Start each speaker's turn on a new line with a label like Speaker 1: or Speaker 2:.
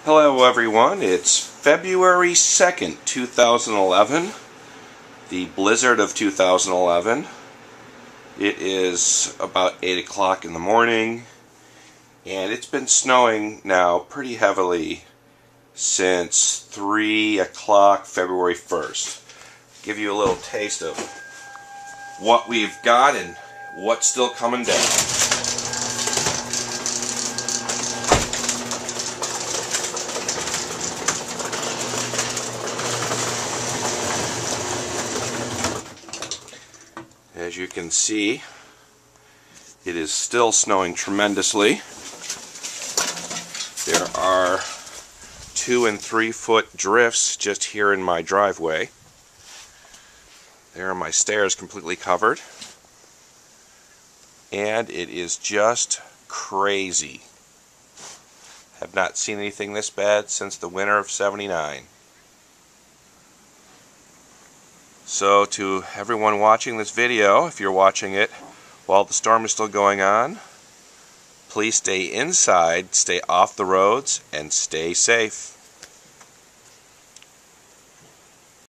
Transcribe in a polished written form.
Speaker 1: Hello everyone, it's February 2nd, 2011, the blizzard of 2011. It is about 8 o'clock in the morning, and it's been snowing now pretty heavily since 3 o'clock February 1st. Give you a little taste of what we've got and what's still coming down. As you can see, it is still snowing tremendously. There are 2 and 3 foot drifts just here in my driveway. There are my stairs completely covered. And it is just crazy. Have not seen anything this bad since the winter of '79. So to everyone watching this video, if you're watching it while the storm is still going on, please stay inside, stay off the roads, and stay safe.